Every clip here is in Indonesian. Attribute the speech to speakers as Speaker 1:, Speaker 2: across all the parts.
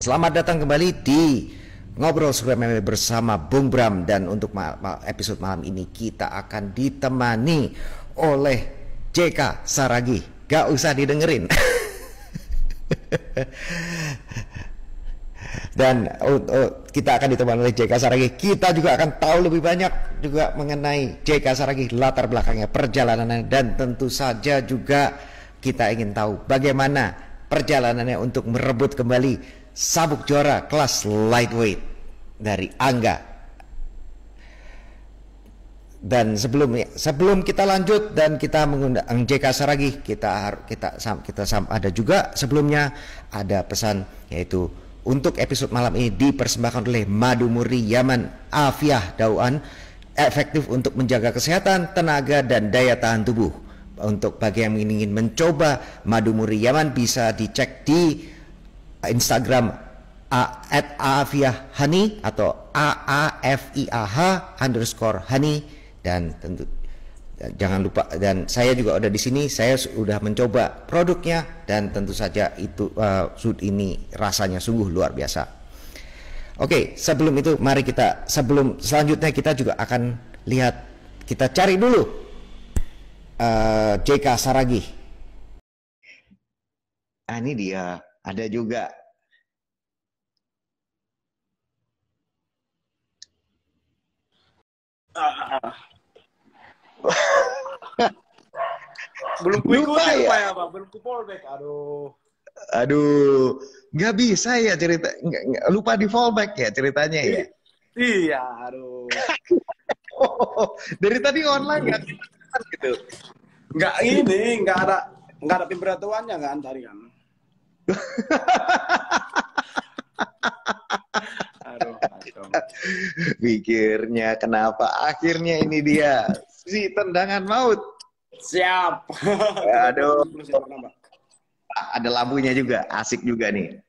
Speaker 1: Selamat datang kembali di Ngobrol Suka Meme bersama Bung Bram. Dan untuk episode malam ini kita akan ditemani oleh JK Saragi. Gak usah didengerin. Dan kita akan ditemani oleh JK Saragi. Kita juga akan tahu lebih banyak juga mengenai JK Saragi, latar belakangnya, perjalanannya, dan tentu saja juga kita ingin tahu bagaimana perjalanannya untuk merebut kembali sabuk juara kelas lightweight dari Angga. Dan sebelum kita lanjut dan kita mengundang JK Saragi, kita ada juga sebelumnya ada pesan, yaitu untuk episode malam ini dipersembahkan oleh Madu Murni Yaman Afiah Dauan, efektif untuk menjaga kesehatan, tenaga, dan daya tahan tubuh. Untuk bagi yang ingin mencoba Madu Murni Yaman, bisa dicek di Instagram @afiahhani atau aafiah_honey. Dan tentu jangan lupa, dan saya juga ada di sini, saya sudah mencoba produknya dan tentu saja itu ini rasanya sungguh luar biasa. Oke, sebelum itu mari selanjutnya kita juga akan lihat, kita cari dulu JK Saragi. Ini dia, ada juga.
Speaker 2: Belum kuikutin ya Pak, belum ku fallback.
Speaker 1: Aduh, nggak bisa ya cerita, lupa di fallback ya ceritanya ya.
Speaker 2: Iya, aduh.
Speaker 1: Dari tadi online nggak gitu.
Speaker 2: Nggak ada pemberitahuannya kan tadi kan. Aduh.
Speaker 1: Pikirnya kenapa akhirnya ini dia si tendangan maut.
Speaker 2: Siap.
Speaker 1: Aduh. Ada lampunya juga, asik juga nih.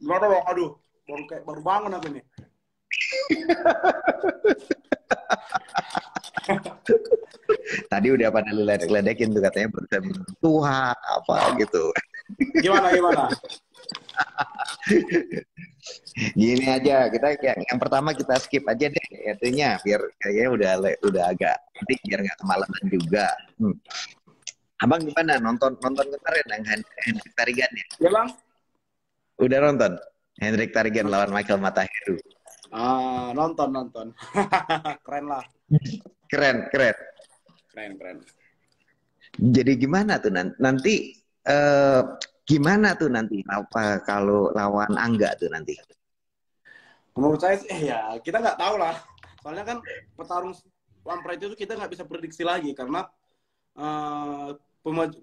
Speaker 2: Aduh, baru bangun aku nih.
Speaker 1: Tadi udah pada ledek-ledekin tuh, katanya Tuhan apa gitu.
Speaker 2: Gimana?
Speaker 1: Gini aja, kita yang pertama kita skip aja deh artinya, biar kayaknya udah agak nanti biar nggak kemalaman juga. Abang gimana nonton kemarin yang Hendrik Tarigan ya?
Speaker 2: Ya Bang.
Speaker 1: Udah nonton Hendrik Tarigan lawan Michael Mataheru?
Speaker 2: Nonton. Keren lah.
Speaker 1: Keren. Jadi gimana tuh nanti gimana tuh nanti apa kalau lawan Angga tuh nanti?
Speaker 2: Menurut saya ya kita nggak tahu lah. Soalnya kan petarung One Pride itu kita nggak bisa prediksi lagi karena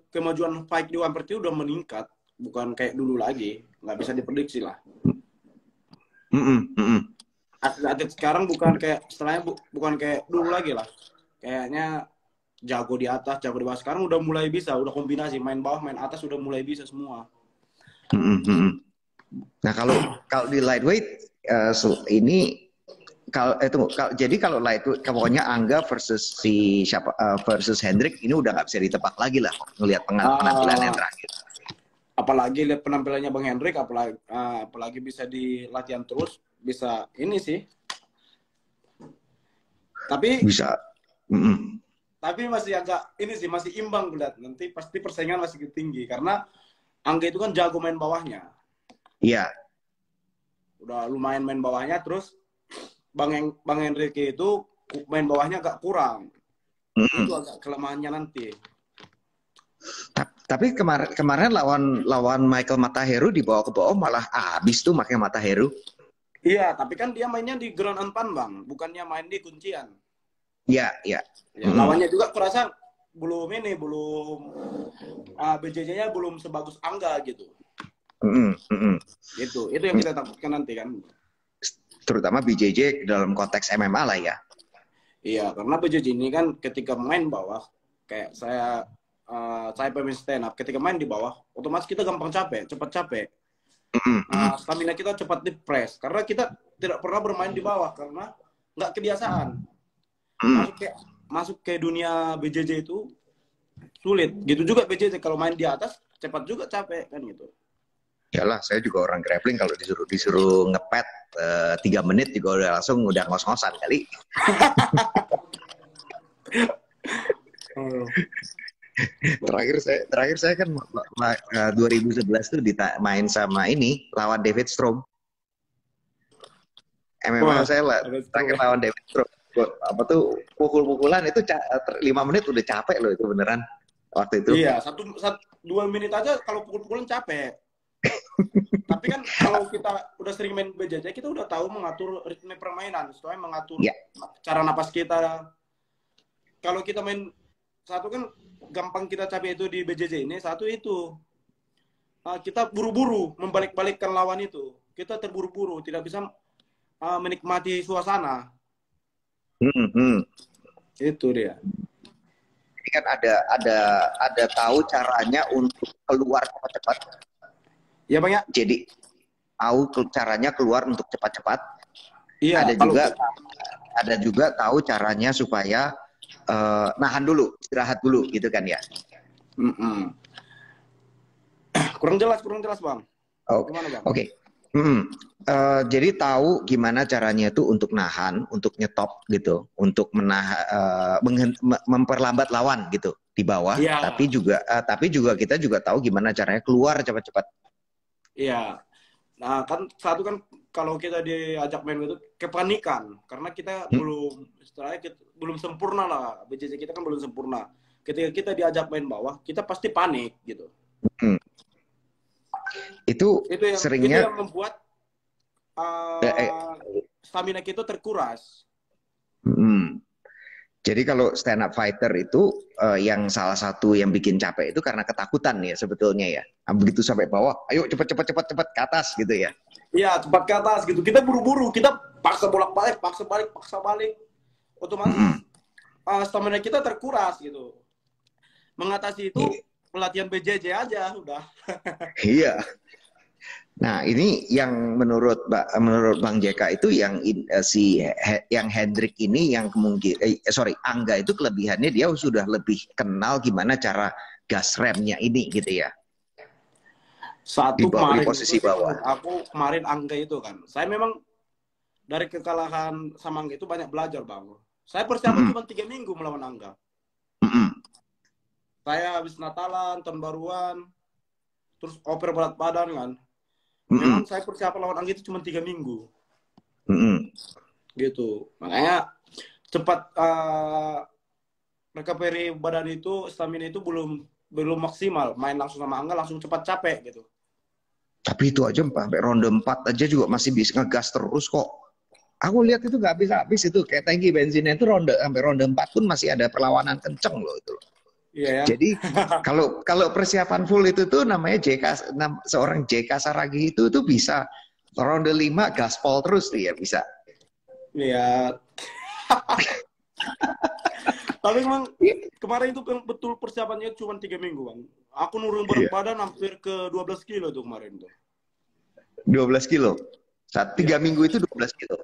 Speaker 2: kemajuan fight di One Pride itu udah meningkat, bukan kayak dulu lagi, nggak bisa diprediksi lah. Atlet sekarang bukan kayak bukan kayak dulu lagi lah. Kayaknya jago di atas, jago di bawah. Sekarang udah mulai bisa, udah kombinasi main bawah, main atas udah mulai bisa semua.
Speaker 1: Nah kalau di lightweight ini jadi kalau lightweight pokoknya Angga versus versus Hendrik ini udah nggak bisa ditebak lagi lah ngelihat penampilan yang terakhir.
Speaker 2: Apalagi lihat penampilannya Bang Hendrik, apalagi bisa di latihan terus, bisa ini sih. Tapi
Speaker 1: bisa.
Speaker 2: Tapi masih agak ini sih, masih imbang lihat. Nanti pasti persaingan masih tinggi karena Angga itu kan jago main bawahnya.
Speaker 1: Iya.
Speaker 2: Udah lumayan main bawahnya, terus Bang Hendrik itu main bawahnya agak kurang. Itu agak kelemahannya nanti.
Speaker 1: Tapi kemarin lawan Michael Mataheru dibawa ke bawah malah habis tuh Michael Mataheru.
Speaker 2: Iya, tapi kan dia mainnya di ground and pound Bang, bukannya main di kuncian.
Speaker 1: Iya.
Speaker 2: Ya, lawannya juga kurasa belum BJJ-nya belum sebagus Angga gitu. Itu yang kita takutkan nanti kan.
Speaker 1: Terutama BJJ dalam konteks MMA lah ya.
Speaker 2: Iya, karena BJJ ini kan ketika main bawah, kayak saya pemain stand up, ketika main di bawah, otomatis kita gampang cepat capek. Stamina kita cepat di-press, karena kita tidak pernah bermain di bawah, karena nggak kebiasaan. Masuk ke dunia BJJ itu sulit. Gitu juga BJJ, kalau main di atas, cepat juga capek, kan gitu.
Speaker 1: Yalah, saya juga orang grappling kalau disuruh disuruh ngepet 3 menit juga udah ngos-ngosan kali. Terakhir saya kan 2011 tuh main sama ini lawan David Strom. MMA saya lah terakhir lawan David Strom. Apa tuh pukul-pukulan itu 5 menit udah capek loh itu beneran waktu itu.
Speaker 2: Iya, 2 menit aja kalau pukul-pukulan capek. Tapi kan kalau kita udah sering main BJJ, kita udah tahu mengatur ritme permainan, soalnya mengatur cara napas kita. Kalau kita main satu kan gampang kita capek itu di BJJ ini, satu itu kita buru-buru membalik-balikkan lawan itu. Kita terburu-buru, tidak bisa menikmati suasana. Itu dia.
Speaker 1: Ini kan ada tahu caranya untuk keluar cepat-cepat.
Speaker 2: Ya Bang ya.
Speaker 1: Jadi tahu caranya keluar untuk cepat-cepat.
Speaker 2: Iya.
Speaker 1: Ada juga tahu caranya supaya nahan dulu, istirahat dulu, gitu kan ya.
Speaker 2: Kurang jelas Bang.
Speaker 1: Oke. Jadi tahu gimana caranya itu untuk nahan, untuk nyetop gitu, untuk memperlambat lawan gitu di bawah. Yeah. Tapi juga kita juga tahu gimana caranya keluar cepat-cepat.
Speaker 2: Iya. Nah kan satu kan kalau kita diajak main itu kepanikan karena kita belum sempurna lah, BJJ kita kan belum sempurna. Ketika kita diajak main bawah, kita pasti panik gitu.
Speaker 1: Itu seringnya
Speaker 2: yang membuat stamina kita terkuras.
Speaker 1: Jadi kalau stand up fighter itu yang salah satu yang bikin capek itu karena ketakutan ya sebetulnya ya. Begitu sampai bawah, ayo cepat ke atas gitu ya.
Speaker 2: Iya, cepat ke atas gitu. Kita buru-buru, kita paksa bolak-balik, paksa balik. Otomatis stamina kita terkuras gitu. Mengatasi itu pelatihan BJJ aja udah. Iya.
Speaker 1: Nah, ini yang menurut Bang JK itu yang yang Hendrik ini yang Angga itu kelebihannya dia sudah lebih kenal gimana cara gas remnya ini gitu ya.
Speaker 2: Satu kemarin
Speaker 1: posisi bawah.
Speaker 2: Aku kemarin Angga itu kan. Saya memang dari kekalahan sama Angga itu banyak belajar, Bang. Saya persiapan cuma 3 minggu melawan Angga. Saya habis Natalan, tahun baruan, terus oper berat badan kan. Memang saya persiapan lawan Angga itu cuma 3 minggu. Gitu. Makanya cepat recovery badan itu, stamina itu belum maksimal. Main langsung sama Angga langsung cepat capek gitu.
Speaker 1: Tapi itu aja sampai ronde 4 aja juga masih bisa ngegas terus kok. Aku lihat itu nggak habis-habis itu kayak tangki bensinnya itu sampai ronde 4 pun masih ada perlawanan kenceng loh itu.
Speaker 2: Iya, ya.
Speaker 1: Jadi kalau persiapan full itu tuh namanya seorang JK Saragi itu tuh bisa ronde 5 gaspol terus dia bisa.
Speaker 2: Iya. Tapi memang kemarin itu betul persiapannya cuma 3 minggu, Bang. Aku nurun berat badan hampir ke 12 kilo tuh kemarin tuh.
Speaker 1: 12 kilo? 3 minggu itu 12 kilo?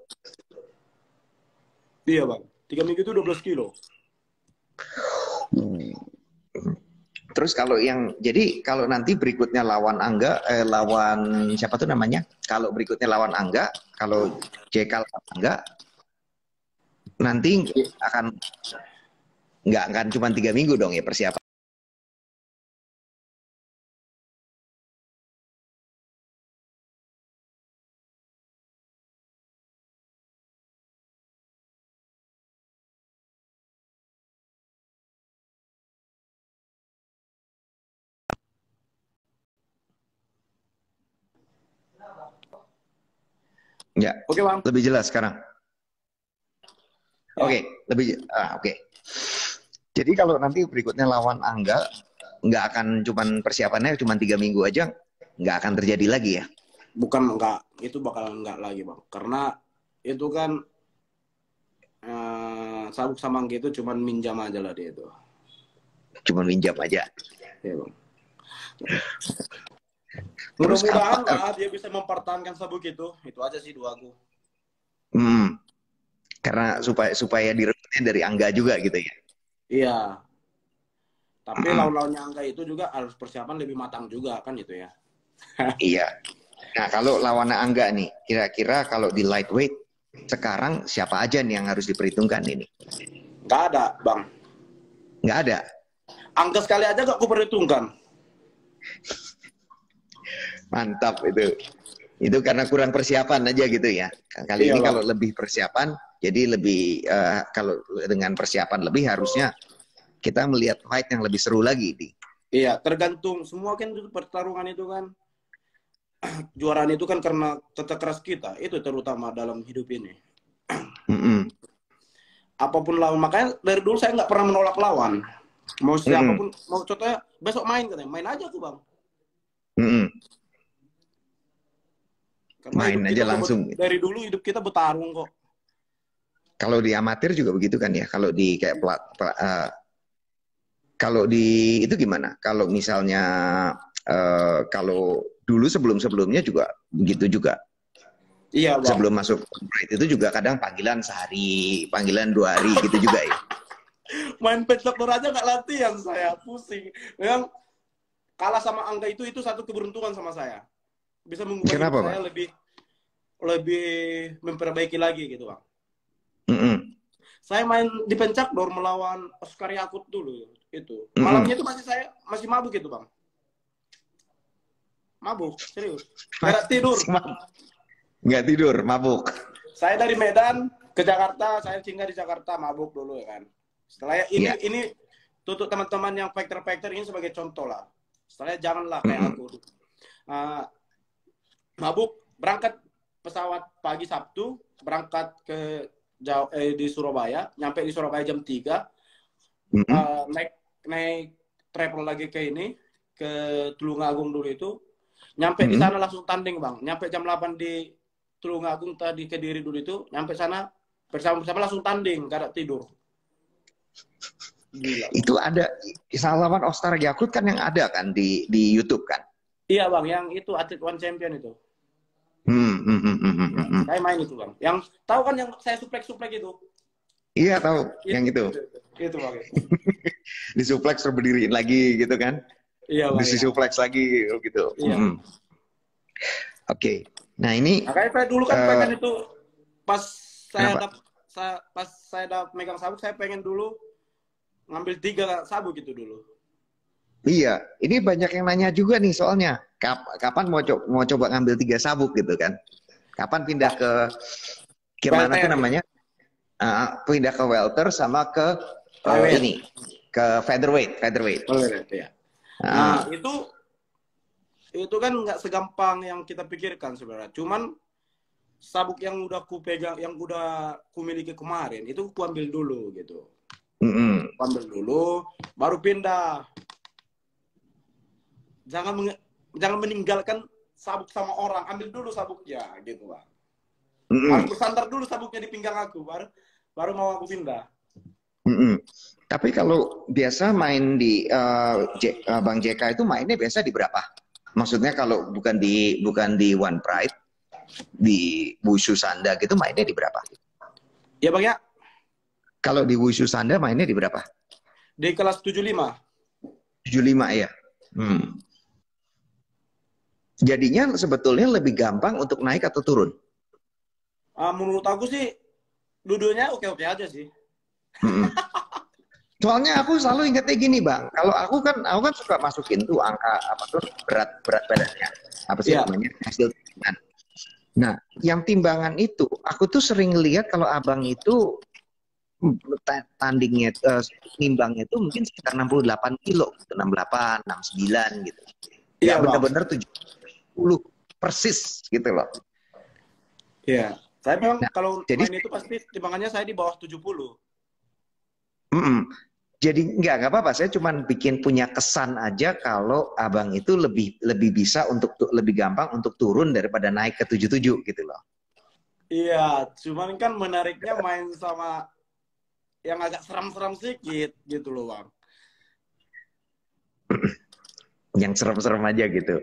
Speaker 2: Iya, Bang. 3 minggu itu 12 kilo.
Speaker 1: Terus kalau nanti berikutnya lawan Angga, lawan siapa tuh namanya? Kalau berikutnya lawan Angga, kalau JK lawan Angga, nanti nggak akan cuma 3 minggu dong ya persiapan. Ya, oke Bang. Lebih jelas sekarang. Oke, oke. Jadi kalau nanti berikutnya lawan Angga, nggak akan cuman persiapannya cuma 3 minggu aja, nggak akan terjadi lagi ya?
Speaker 2: Bukan enggak, itu bakal enggak lagi Bang. Karena itu kan Sabuk sama Angga itu cuman minjam aja lah dia itu.
Speaker 1: Cuman minjam aja?
Speaker 2: Iya Bang. Mudah-mudahan dia bisa mempertahankan Sabuk itu aja sih doaku.
Speaker 1: Karena supaya direbutnya dari Angga juga gitu ya?
Speaker 2: Iya. Tapi lawan-lawannya Angga itu juga harus persiapan lebih matang juga kan itu ya.
Speaker 1: Iya. Nah, kalau lawan Angga nih, kira-kira kalau di lightweight sekarang siapa aja nih yang harus diperhitungkan ini?
Speaker 2: Nggak ada, Bang.
Speaker 1: Nggak ada.
Speaker 2: Angka sekali aja nggak aku perhitungkan.
Speaker 1: Mantap itu. Itu karena kurang persiapan aja gitu ya. Kali
Speaker 2: Iya,
Speaker 1: ini
Speaker 2: Bang.
Speaker 1: kalau lebih persiapan, jadi lebih kalau dengan persiapan lebih harusnya kita melihat fight yang lebih seru lagi di.
Speaker 2: Iya, tergantung semua kan itu pertarungan itu kan juaraan itu kan karena kerja keras kita itu terutama dalam hidup ini.
Speaker 1: Mm-mm.
Speaker 2: Apapun lawan, makanya dari dulu saya nggak pernah menolak lawan. Mau
Speaker 1: Mm-mm.
Speaker 2: siapapun, mau contohnya besok main katanya, main aja tuh Bang.
Speaker 1: Mm-mm.
Speaker 2: Karena
Speaker 1: Main
Speaker 2: hidup kita
Speaker 1: aja langsung.
Speaker 2: dari dulu hidup kita bertarung kok.
Speaker 1: Kalau di amatir juga begitu kan ya. Kalau di kayak kalau di itu gimana? Kalau misalnya kalau dulu sebelum-sebelumnya juga begitu juga.
Speaker 2: Iya Bang.
Speaker 1: Sebelum masuk Pride itu juga kadang panggilan sehari, panggilan 2 hari gitu juga ya.
Speaker 2: Main pencaktor aja nggak latihan saya, pusing. Memang kalah sama Angga itu satu keberuntungan sama saya. Bisa mengubah hidup
Speaker 1: Kenapa, Bang?
Speaker 2: saya lebih lebih memperbaiki lagi gitu Bang.
Speaker 1: Mm-mm.
Speaker 2: Saya main di Pencakdor melawan Oscar Yakut dulu itu.
Speaker 1: Mm-mm.
Speaker 2: Malamnya itu saya masih mabuk itu Bang. Mabuk, serius. Gak tidur.
Speaker 1: Nggak tidur, mabuk.
Speaker 2: Saya dari Medan ke Jakarta, saya singgah di Jakarta mabuk dulu ya kan. Setelah
Speaker 1: Iya.
Speaker 2: ini tutup teman-teman yang fighter-fighter ini sebagai contoh lah. Setelah janganlah kayak
Speaker 1: Mm-mm.
Speaker 2: aku. Mabuk, berangkat pesawat pagi Sabtu, berangkat ke di Surabaya, nyampe di Surabaya jam 3,
Speaker 1: Mm-mm.
Speaker 2: naik travel lagi ke ini, ke Tulungagung dulu itu, nyampe di
Speaker 1: Mm-mm.
Speaker 2: sana langsung tanding Bang, nyampe jam 8 di Tulungagung tadi Kediri dulu itu, nyampe sana bersama-sama langsung tanding, gak ada tidur. Gila.
Speaker 1: Itu ada lawan Oscar Yakut kan yang ada kan di YouTube kan?
Speaker 2: Iya Bang, yang itu atlet one champion itu. Ya,
Speaker 1: Hmm.
Speaker 2: saya main itu Bang. Yang tahu kan yang saya suplek-suplek itu?
Speaker 1: Iya tahu, yang itu.
Speaker 2: Itu Bang.
Speaker 1: Di suplex terus berdiriin lagi gitu kan?
Speaker 2: Iya Bang,
Speaker 1: Di
Speaker 2: ya.
Speaker 1: suplex lagi gitu.
Speaker 2: Iya.
Speaker 1: Oke. Nah ini
Speaker 2: Makanya saya dulu kan pengen itu pas
Speaker 1: kenapa?
Speaker 2: saya megang sabuk, saya pengen dulu ngambil 3 sabuk gitu dulu.
Speaker 1: Iya, ini banyak yang nanya juga nih soalnya. Kapan mau coba ngambil 3 sabuk gitu kan? Kapan pindah ke mana tuh
Speaker 2: Welter gitu.
Speaker 1: namanya? Pindah ke welter sama ke
Speaker 2: Flyweight.
Speaker 1: ini ke featherweight.
Speaker 2: Flyweight ya. Nah, itu kan nggak segampang yang kita pikirkan sebenarnya. Cuman sabuk yang udah ku pegang, yang udah ku miliki kemarin, itu ku ambil dulu gitu. Ku ambil dulu, baru pindah. Jangan meninggalkan sabuk sama orang, ambil dulu sabuknya gitu Bang. Harus bersandar dulu sabuknya di pinggang aku, baru mau aku pindah.
Speaker 1: Tapi kalau biasa main di Bang JK itu mainnya biasa di berapa? Maksudnya kalau bukan di One Pride, di Wushu Sanda gitu mainnya di berapa?
Speaker 2: Ya Bang ya.
Speaker 1: Kalau di Wushu Sanda mainnya di berapa?
Speaker 2: Di kelas 75.
Speaker 1: 75 ya. Jadinya sebetulnya lebih gampang untuk naik atau turun?
Speaker 2: Menurut aku sih duduknya oke-oke aja sih.
Speaker 1: Soalnya aku selalu ingatnya gini Bang, kalau aku kan suka masukin tuh angka apa tuh berat badannya, apa sih namanya, hasil timbangan. Nah, yang timbangan itu aku tuh sering lihat kalau abang itu tandingnya timbangnya itu mungkin sekitar 68 kilo, 68, 69 gitu. Ya benar-benar 70 persis gitu loh.
Speaker 2: Iya. Saya memang kalau
Speaker 1: jadi,
Speaker 2: main itu pasti timbangannya saya di bawah 70.
Speaker 1: Jadi nggak apa-apa, saya cuma bikin punya kesan aja kalau abang itu lebih bisa untuk lebih gampang untuk turun daripada naik ke 77 gitu loh.
Speaker 2: Iya, cuman kan menariknya main sama yang agak seram-seram sedikit gitu loh Bang.
Speaker 1: Yang serem-serem aja gitu.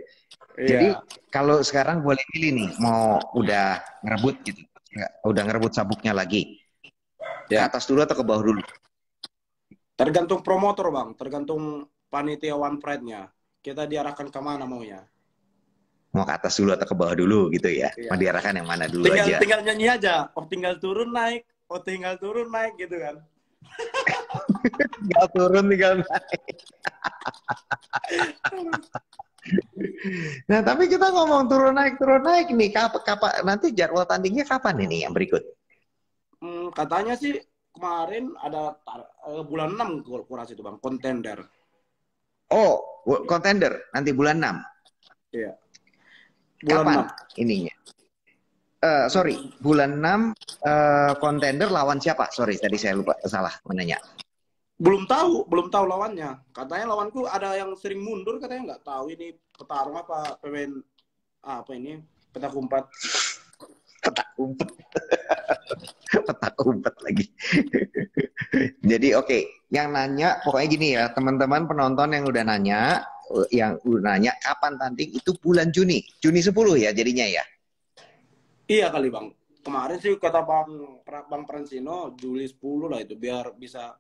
Speaker 2: Iya.
Speaker 1: Jadi kalau sekarang boleh pilih nih, mau udah ngerebut gitu, udah ngerebut sabuknya lagi, ke atas dulu atau ke bawah dulu?
Speaker 2: Tergantung promotor Bang, tergantung panitia One Pride-nya. Kita diarahkan kemana maunya.
Speaker 1: mau ke atas dulu atau ke bawah dulu gitu ya.
Speaker 2: Iya.
Speaker 1: Mau diarahkan yang mana dulu
Speaker 2: Tinggal
Speaker 1: aja.
Speaker 2: tinggal nyanyi aja. Oh tinggal turun naik. Oh tinggal turun naik gitu kan.
Speaker 1: Tinggal turun, tinggal naik. Nah, tapi kita ngomong turun naik nih. Kapan nanti jadwal tandingnya kapan ini yang berikut?
Speaker 2: Katanya sih kemarin ada bulan 6 kurang itu Bang, kontender.
Speaker 1: Oh, kontender nanti bulan 6.
Speaker 2: Iya. Bulan
Speaker 1: Kapan
Speaker 2: 6.
Speaker 1: ininya? Sorry, bulan 6 kontender lawan siapa? Sorry, tadi saya lupa salah menanya.
Speaker 2: Belum tahu lawannya. Katanya lawanku ada yang sering mundur, katanya nggak tahu ini petarung apa pemain apa ini petak umpet.
Speaker 1: Petak umpet. Petak umpet lagi. Jadi oke, yang nanya pokoknya gini ya, teman-teman penonton yang udah nanya kapan tanding itu bulan Juni 10 ya jadinya ya.
Speaker 2: Iya kali Bang. Kemarin sih kata Bang Fransino Juli 10 lah itu biar bisa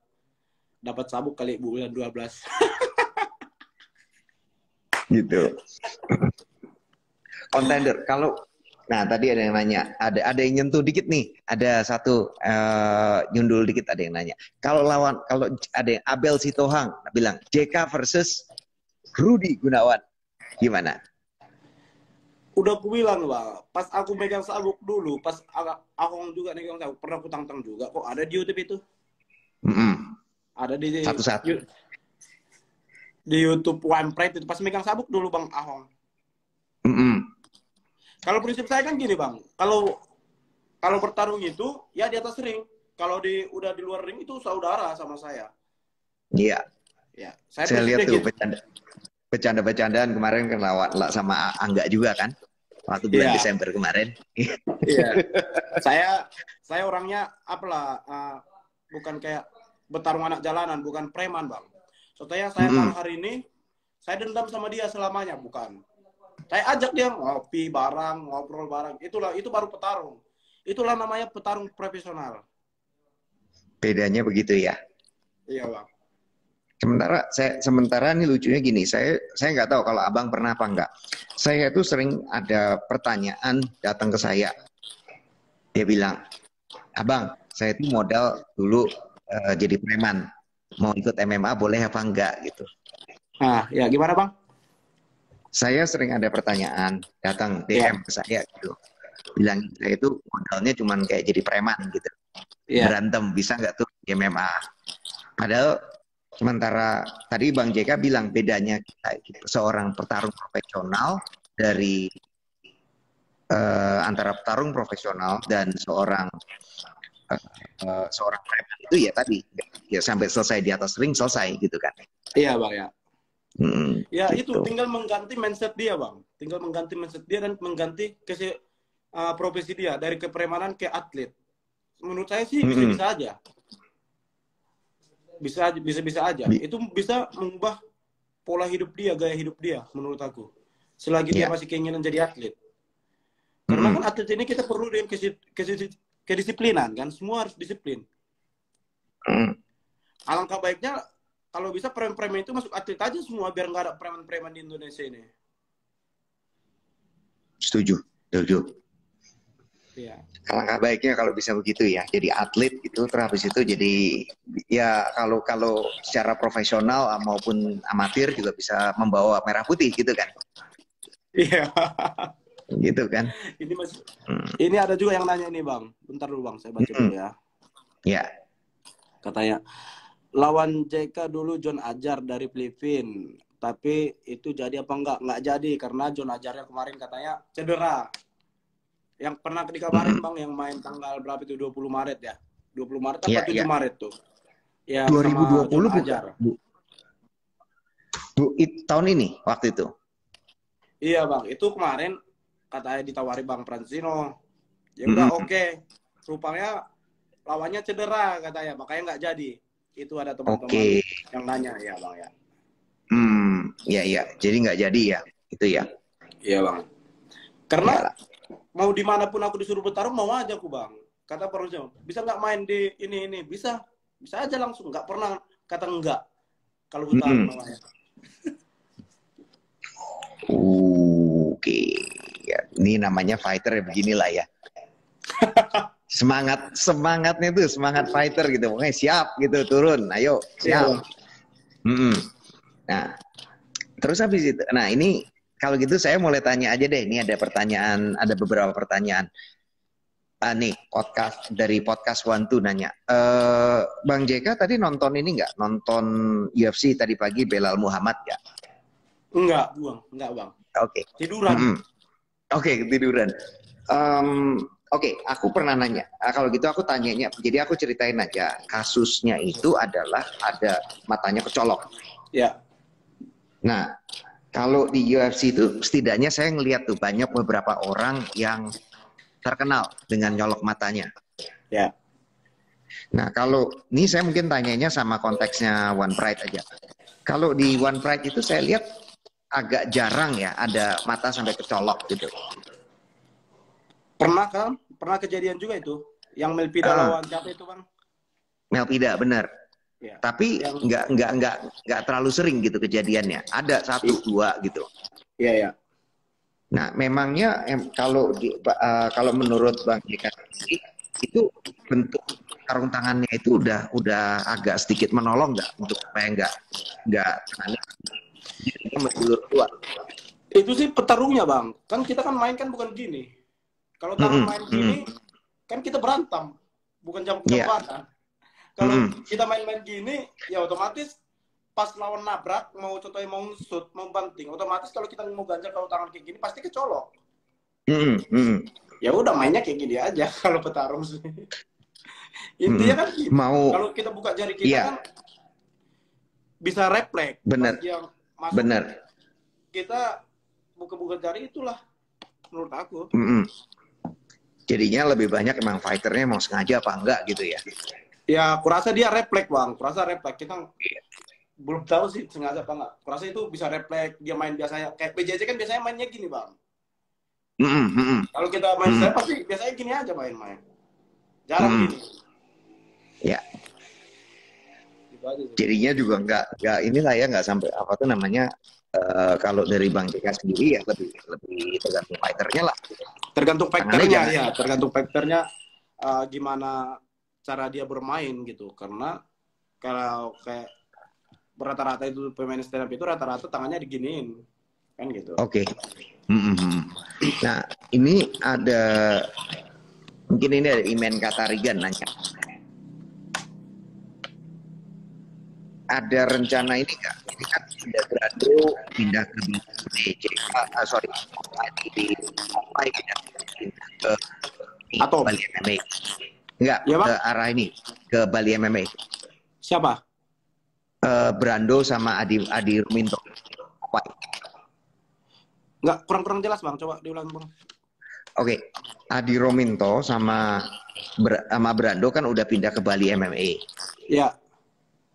Speaker 2: dapat sabuk kali bulan 12.
Speaker 1: Gitu. Kontender kalau nah tadi ada yang nanya, ada yang nyentuh dikit nih, ada satu nyundul dikit ada yang nanya. Kalau ada yang Abel Sitohang bilang JK versus Rudi Gunawan, gimana?
Speaker 2: Udah aku bilang Bang, pas aku megang sabuk dulu, pas Ahong juga megang sabuk, pernah aku tantang juga kok ada di YouTube itu. Ada di
Speaker 1: Satu-satu.
Speaker 2: Di YouTube One Pride itu pas megang sabuk dulu Bang Ahong. Kalau prinsip saya kan gini Bang, kalau bertarung itu ya di atas ring, kalau udah di luar ring itu saudara sama saya.
Speaker 1: Iya.
Speaker 2: Ya,
Speaker 1: saya lihat tuh gitu. Bercanda-bercandaan kemarin kan lawan sama Angga juga kan, waktu bulan Desember kemarin.
Speaker 2: Iya. saya orangnya apalah bukan kayak bertarung anak jalanan, bukan preman Bang. Soalnya saya kalah hari ini, saya dendam sama dia selamanya, bukan. Saya ajak dia ngopi bareng, ngobrol bareng. Itu baru petarung. Itulah namanya petarung profesional.
Speaker 1: Bedanya begitu ya.
Speaker 2: Iya Bang.
Speaker 1: Sementara ini lucunya gini, saya nggak tahu kalau abang pernah apa enggak. Saya itu sering ada pertanyaan datang ke saya. Dia bilang, abang, saya itu modal dulu jadi preman, mau ikut MMA boleh apa enggak gitu.
Speaker 2: Nah, ya gimana Bang?
Speaker 1: Saya sering ada pertanyaan datang DM ke saya gitu, bilang saya itu modalnya cuma kayak jadi preman gitu, berantem bisa nggak tuh di MMA? Padahal sementara tadi Bang JK bilang bedanya kita seorang petarung profesional dari antara petarung profesional dan seorang preman itu ya tadi ya sampai selesai di atas ring selesai gitu kan.
Speaker 2: Iya Bang ya. Ya
Speaker 1: gitu.
Speaker 2: itu tinggal mengganti mindset dia Bang, tinggal mengganti mindset dia dan mengganti profesi dia dari kepremanan ke atlet. Menurut saya sih bisa-bisa aja. Bisa aja. Itu bisa mengubah pola hidup dia, gaya hidup dia menurut aku. Selagi dia masih keinginan jadi atlet. Karena kan atlet ini kita perlu dengan kedisiplinan kan, semua harus disiplin. Alangkah baiknya kalau bisa preman-preman itu masuk atlet aja semua biar nggak ada preman-preman di Indonesia ini.
Speaker 1: Setuju. Iya. Alangkah baiknya kalau bisa begitu ya, jadi atlet gitu, terus habis itu jadi ya kalau secara profesional maupun amatir juga bisa membawa merah putih gitu kan.
Speaker 2: Iya.
Speaker 1: Gitu kan.
Speaker 2: Ini ada juga yang nanya ini Bang. Bentar dulu Bang, saya baca dulu ya.
Speaker 1: Iya.
Speaker 2: Katanya lawan JK dulu John Ajar dari Filipina, tapi itu jadi apa enggak? Enggak jadi karena John Ajarnya kemarin katanya cedera. Yang pernah dikabarin Bang yang main tanggal berapa itu 20 Maret ya? 20 Maret apa 7 Maret tuh? Ya
Speaker 1: 2020
Speaker 2: sama Ajar.
Speaker 1: Tahun ini waktu itu.
Speaker 2: Iya Bang, itu kemarin katanya ditawari Bang Fransino. Ya udah oke. Rupanya lawannya cedera katanya, makanya nggak jadi. Itu ada teman-teman yang nanya ya Bang ya.
Speaker 1: Ya. Jadi nggak jadi ya, itu ya.
Speaker 2: Iya Bang. Karena mau dimanapun aku disuruh bertarung mau aja aku Bang. Kata Fransino, bisa nggak main di ini? Bisa aja langsung. Nggak pernah kata enggak kalau bertarung namanya.
Speaker 1: Oke, ya, ini namanya fighter ya beginilah ya. Semangatnya tuh semangat fighter gitu. Pokoknya siap gitu, turun, ayo siap.
Speaker 2: Iya.
Speaker 1: Mm-mm. Nah, terus habis itu, nah ini kalau gitu saya mulai tanya aja deh. Ini ada beberapa pertanyaan. Nih podcast One Two nanya, Bang JK tadi nonton ini nggak? Nonton UFC tadi pagi Belal Muhammad nggak?
Speaker 2: Enggak bang.
Speaker 1: Oke.
Speaker 2: Tiduran.
Speaker 1: Oke, ketiduran. Oke, aku pernah nanya. Kalau gitu aku tanyanya, jadi aku ceritain aja. Kasusnya itu adalah ada matanya kecolok.
Speaker 2: Ya.
Speaker 1: Nah, kalau di UFC itu setidaknya saya ngelihat tuh banyak beberapa orang yang terkenal dengan nyolok matanya.
Speaker 2: Ya.
Speaker 1: Nah, kalau ini saya mungkin tanyanya sama konteksnya One Pride aja. Kalau di One Pride itu saya lihat agak jarang ya ada mata sampai kecolok gitu.
Speaker 2: Pernah kejadian juga itu. Yang Melpida lawan siapa itu bang?
Speaker 1: Melpida, benar. Ya. Tapi nggak terlalu sering gitu kejadiannya. Ada 1, 2 gitu.
Speaker 2: Iya ya.
Speaker 1: Nah, memangnya kalau menurut Bang Jeka itu bentuk sarung tangannya itu udah agak sedikit menolong nggak untuk supaya nggak menjulur keluar?
Speaker 2: Itu sih petarungnya bang. Kan kita kan main kan bukan gini. Kalau tangan main gini kan kita berantem, bukan jam-jaman. Kalau kita main-main gini, ya otomatis pas lawan nabrak, mau contohnya mau shoot, mau banting, otomatis kalau kita mau ganjal kalau tangan kayak gini pasti kecolok. Ya udah mainnya kayak gini aja kalau petarung sih. Intinya kan gini, kalau kita buka jari kita kan bisa refleks.
Speaker 1: Benar. Benar.
Speaker 2: Kita buka-buka jari itulah menurut aku.
Speaker 1: Jadinya lebih banyak emang fighternya mau sengaja apa enggak gitu ya?
Speaker 2: Ya, kurasa dia refleks bang. Kurasa refleks. Kita belum tahu sih sengaja apa enggak. Kurasa itu bisa refleks. Dia main biasanya. Kayak PJJ kan biasanya mainnya gini bang. Kalau kita main saya pasti biasanya gini aja main-main. Jarang gini.
Speaker 1: Ya. Jadinya juga enggak inilah ya, enggak sampai apa tuh namanya. Kalau dari Bang JK sendiri ya lebih tergantung fighternya lah.
Speaker 2: Tergantung fighternya ya, tergantung fighternya gimana cara dia bermain gitu. Karena kalau kayak rata-rata itu pemain stand up itu rata-rata tangannya diginiin kan gitu.
Speaker 1: Oke. Nah ini mungkin ini ada Imen Katarigan nanya. Ada rencana ini nggak? Ini kan sudah Brando pindah ke ke Bali MMA. Enggak, ya, ke arah ini, ke Bali MMA.
Speaker 2: Siapa?
Speaker 1: Brando sama Adi Ruminto.
Speaker 2: Enggak, kurang jelas bang, coba diulang bang.
Speaker 1: Oke, Adi Ruminto sama Brando kan udah pindah ke Bali MMA.
Speaker 2: Ya.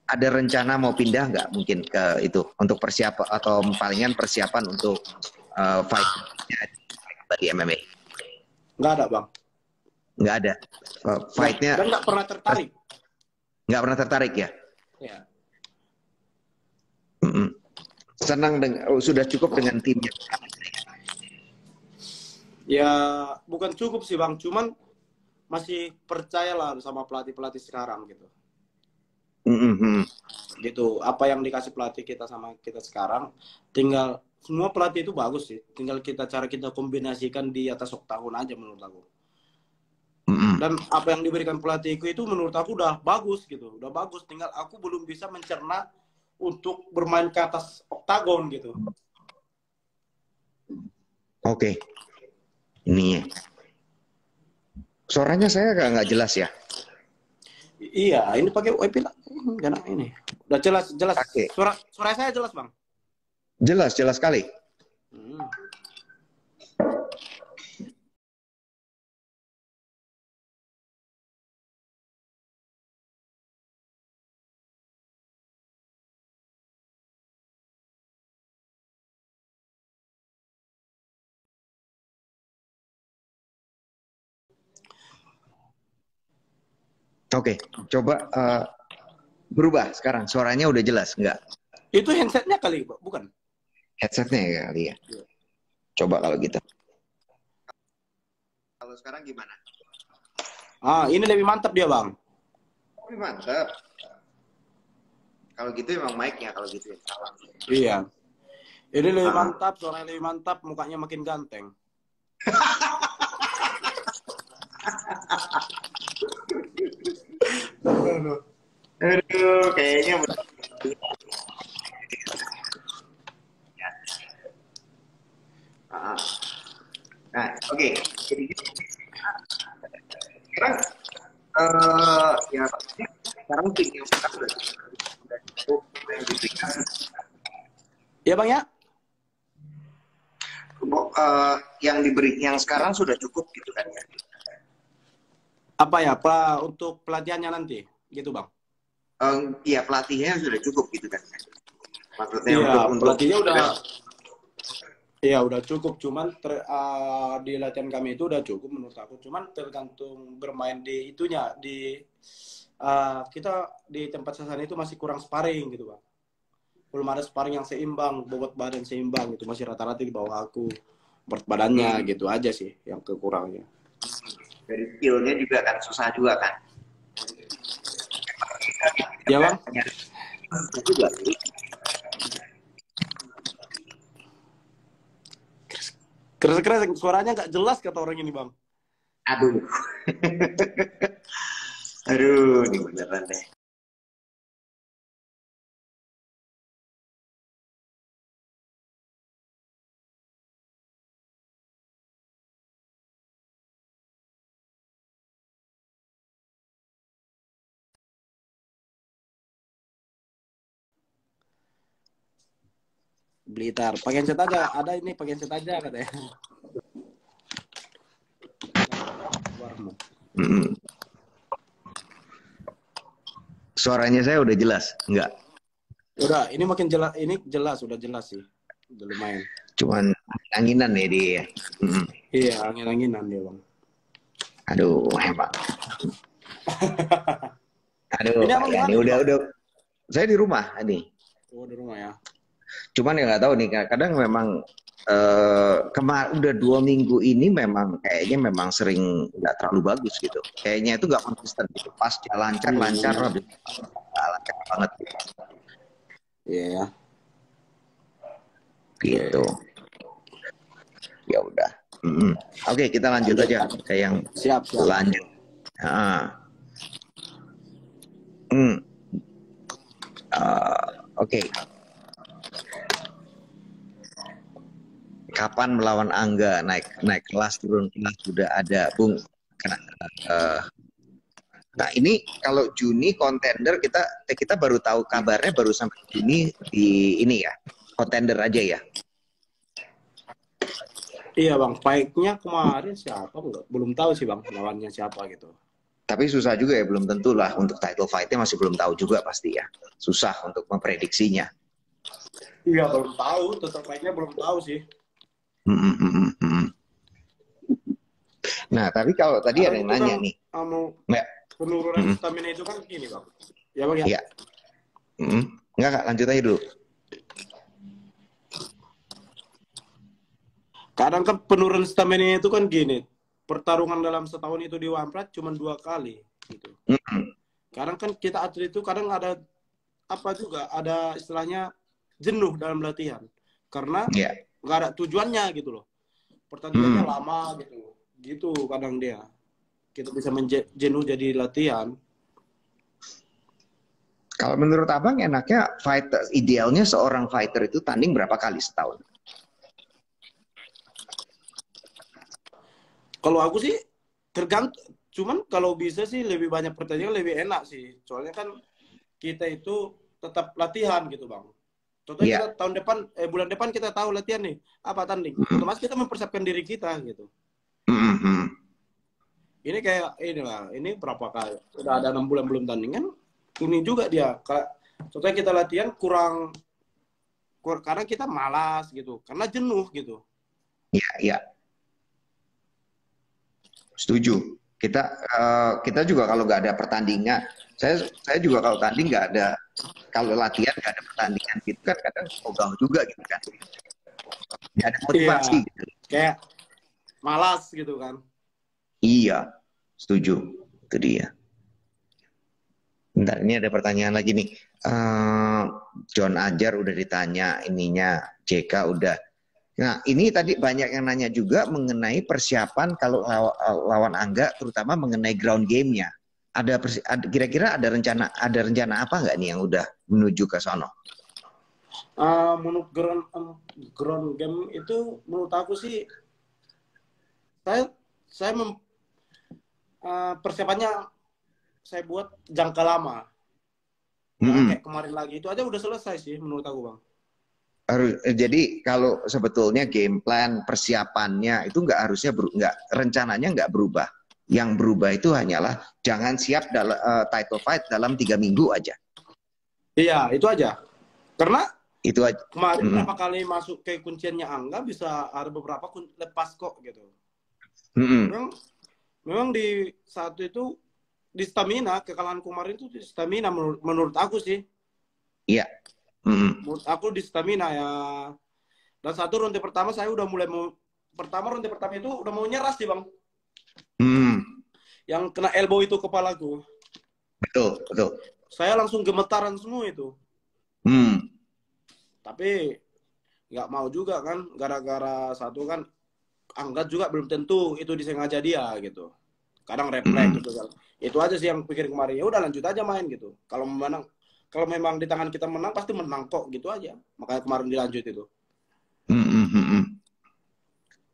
Speaker 1: Ada rencana mau pindah nggak mungkin ke itu untuk persiapan atau palingan persiapan untuk fight Bali MMA?
Speaker 2: Nggak ada bang.
Speaker 1: Nggak ada. Fightnya.
Speaker 2: Dan nggak pernah tertarik.
Speaker 1: Nggak pernah tertarik ya?
Speaker 2: Ya.
Speaker 1: Senang sudah cukup dengan timnya.
Speaker 2: Ya bukan cukup sih bang, cuman masih percayalah sama pelatih sekarang gitu. Gitu, apa yang dikasih pelatih kita sama kita sekarang, tinggal semua pelatih itu bagus sih, tinggal cara kita kombinasikan di atas oktagon aja menurut aku. Dan apa yang diberikan pelatihku itu menurut aku udah bagus gitu, udah bagus, tinggal aku belum bisa mencerna untuk bermain ke atas oktagon gitu.
Speaker 1: Oke. Ini suaranya saya nggak jelas ya.
Speaker 2: Iya, ini pakai WiFi lah. Ini. Udah jelas. Okay. Suara saya jelas, Bang?
Speaker 1: Jelas sekali. Oke, coba berubah sekarang. Suaranya udah jelas nggak?
Speaker 2: Itu headsetnya kali, bukan?
Speaker 1: Headsetnya kali ya. Coba kalau gitu. Kalau sekarang gimana?
Speaker 2: Ini lebih mantap dia, Bang.
Speaker 1: Lebih mantap. Kalau gitu emang mic-nya kalau gitu ya.
Speaker 2: Iya. Ini lebih mantap, suaranya lebih mantap, mukanya makin ganteng.
Speaker 1: Aduh, kayaknya nah, oke. Jadi sekarang ya sekarang tim yang sekarang udah cukup yang diberikan.
Speaker 2: Iya, Bang ya?
Speaker 1: Yang diberi yang sekarang sudah cukup gitu kan ya.
Speaker 2: Apa ya, untuk pelatihannya nanti, gitu, Bang?
Speaker 1: Iya, pelatihnya sudah cukup gitu kan. Maksudnya
Speaker 2: Iya,
Speaker 1: untuk
Speaker 2: pelatihnya udah. Iya, udah cukup. Cuman di latihan kami itu udah cukup menurut aku. Cuman tergantung bermain di itunya. Kita di tempat sasaran itu masih kurang sparring gitu, Bang. Belum ada sparring yang seimbang, bobot badan seimbang gitu. Masih rata-rata di bawah aku. Berat badannya gitu aja sih yang kekurangnya.
Speaker 1: dari skillnya juga kan susah juga kan.
Speaker 2: Ya, Bang?
Speaker 1: Juga.
Speaker 2: Keras-keras, suaranya nggak jelas kata orang ini, Bang.
Speaker 1: Aduh. Aduh, ini beneran deh.
Speaker 2: Blitar. Pakai set aja. Ada ini pakai set aja katanya.
Speaker 1: Suaranya saya udah jelas, enggak?
Speaker 2: Udah, ini makin jelas. Ini jelas, udah jelas sih. Udah lumayan.
Speaker 1: Cuman anginan ya dia.
Speaker 2: Iya, angin-anginan dia, Bang.
Speaker 1: Aduh, hebat. Aduh, ini udah. Saya di rumah ini.
Speaker 2: Oh, di rumah ya.
Speaker 1: Cuman ya nggak tahu nih, kadang memang udah 2 minggu ini memang kayaknya memang sering nggak terlalu bagus gitu. Kayaknya itu nggak konsisten gitu. Pas dia lancar, lancar banget.
Speaker 2: Iya ya.
Speaker 1: Gitu. Ya udah. Oke, kita lanjut aja ke yang
Speaker 2: siap.
Speaker 1: Lanjut. Oke. Kapan melawan Angga, naik kelas, turun kelas sudah ada, Bung. Nah ini kalau Juni kontender kita baru tahu kabarnya baru sampai Juni di ini ya, kontender aja ya.
Speaker 2: Iya Bang, fight-nya kemarin siapa? Belum tahu sih Bang, lawannya siapa gitu.
Speaker 1: Tapi susah juga ya, belum tentu lah untuk title fight-nya masih belum tahu juga pasti ya. Susah untuk memprediksinya.
Speaker 2: Iya belum tahu, tetap fight-nya belum tahu sih.
Speaker 1: Nah tapi kalau tadi ada yang nanya nih.
Speaker 2: Penurunan stamina itu kan gini Bang. Ya Bang ya?
Speaker 1: Iya. Enggak Kak, lanjut aja dulu.
Speaker 2: Kadang kan penurunan stamina itu kan gini. Pertarungan dalam setahun itu di Wamprat cuma 2 kali gitu. Kadang kan kita atlet itu kadang ada ada istilahnya jenuh dalam latihan. Karena nggak ada tujuannya gitu loh. Pertandingannya lama gitu. Gitu kadang dia. Kita bisa jenuh jadi latihan.
Speaker 1: Kalau menurut Abang enaknya idealnya seorang fighter itu tanding berapa kali setahun?
Speaker 2: Kalau aku sih tergantung, cuman kalau bisa sih lebih banyak pertandingan lebih enak sih. Soalnya kan kita itu tetap latihan gitu Bang. Contohnya kita bulan depan kita tahu latihan nih, apa tanding. Otomatis kita mempersiapkan diri kita gitu. Ini kayak ini berapa kali? Udah ada 6 bulan belum tandingan. Ini juga dia. Contohnya kita latihan kurang karena kita malas gitu, karena jenuh gitu.
Speaker 1: Iya. Setuju. Kita juga kalau nggak ada pertandingan, saya juga kalau tanding nggak ada, kalau latihan nggak ada pertandingan gitu kan kadang ogah juga gitu kan. nggak ada
Speaker 2: Iya,
Speaker 1: motivasi gitu.
Speaker 2: kayak malas gitu kan.
Speaker 1: Iya, setuju. Itu dia. Bentar, ini ada pertanyaan lagi nih. John Ajar udah ditanya, ininya JK udah. Nah, ini tadi banyak yang nanya juga mengenai persiapan kalau lawan Angga, terutama mengenai ground game-nya. Kira-kira ada rencana apa nggak nih yang udah menuju ke sono?
Speaker 2: Menurut ground game itu menurut aku sih saya saya persiapannya saya buat jangka lama. Nggak kayak kemarin lagi, itu aja udah selesai sih menurut aku Bang.
Speaker 1: Jadi kalau sebetulnya game plan persiapannya itu nggak harusnya rencananya nggak berubah. Yang berubah itu hanyalah jangan siap title fight dalam 3 minggu aja.
Speaker 2: Iya, itu aja. Karena
Speaker 1: Itu aja.
Speaker 2: kemarin berapa kali masuk ke kunciannya Angga bisa ada beberapa lepas kok gitu. Memang di satu itu di stamina, kekalahan kemarin itu di stamina menurut aku sih.
Speaker 1: Iya.
Speaker 2: Menurut aku di stamina ya. Dan satu ronde pertama saya udah mulai ronde pertama itu udah mau nyerah sih Bang. Yang kena elbow itu kepalaku.
Speaker 1: Betul, betul.
Speaker 2: Saya langsung gemetaran semua itu. Tapi nggak mau juga kan, gara-gara satu kan Angga juga belum tentu itu disengaja dia gitu. Kadang refleks gitu kan. Itu aja sih yang pikir kemarin. Ya udah lanjut aja main gitu. Kalau memang di tangan kita menang pasti menang kok gitu aja. Makanya kemarin dilanjut itu.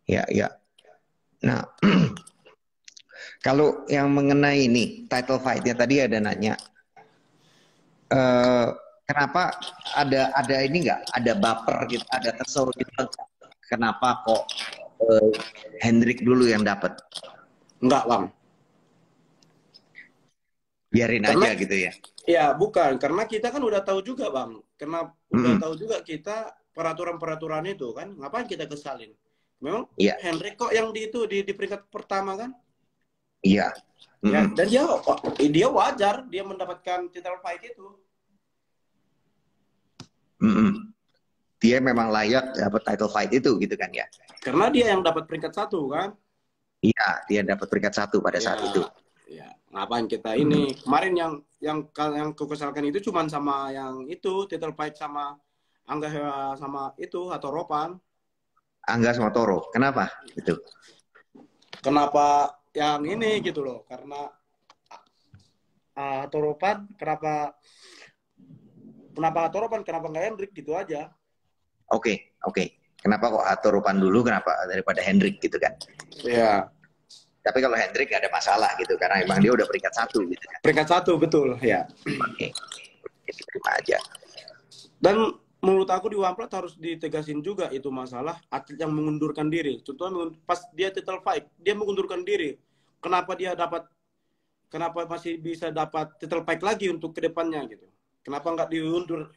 Speaker 1: Ya, ya. Nah, kalau yang mengenai ini title fight-nya tadi ada nanya, kenapa ada ini nggak? Ada baper gitu, ada kesel gitu. Kenapa kok Hendrik dulu yang dapat?
Speaker 2: Enggak Bang.
Speaker 1: Biarin aja gitu ya?
Speaker 2: Ya bukan, karena kita kan udah tahu juga Bang. Karena udah tahu juga kita peraturan-peraturan itu kan, ngapain kita kesalin? Memang Hendrik kok yang di peringkat pertama kan?
Speaker 1: Iya.
Speaker 2: Ya, dan dia wajar dia mendapatkan title fight itu.
Speaker 1: Dia memang layak dapat title fight itu gitu kan ya?
Speaker 2: Karena dia yang dapat peringkat 1 kan?
Speaker 1: Iya, dia dapat peringkat 1 pada saat itu.
Speaker 2: Ya, ngapain kita ini? Kemarin yang kekesalkan itu cuma sama yang itu title fight sama Angga sama itu atau Ropan.
Speaker 1: Angga sama Toro. Kenapa itu?
Speaker 2: Kenapa yang ini gitu loh? Karena Toropan kenapa Toropan kenapa nggak Hendrik gitu aja?
Speaker 1: Oke. Kenapa kok Toropan dulu kenapa daripada Hendrik gitu kan?
Speaker 2: Iya.
Speaker 1: Tapi kalau Hendrik nggak ada masalah gitu karena emang dia udah peringkat 1 gitu kan?
Speaker 2: Peringkat 1 betul ya.
Speaker 1: Oke. Terima aja.
Speaker 2: Dan menurut aku di One Plate harus ditegasin juga itu masalah atlet yang mengundurkan diri. Contohnya pas dia title fight, dia mengundurkan diri. Kenapa masih bisa dapat title fight lagi untuk kedepannya gitu? Kenapa nggak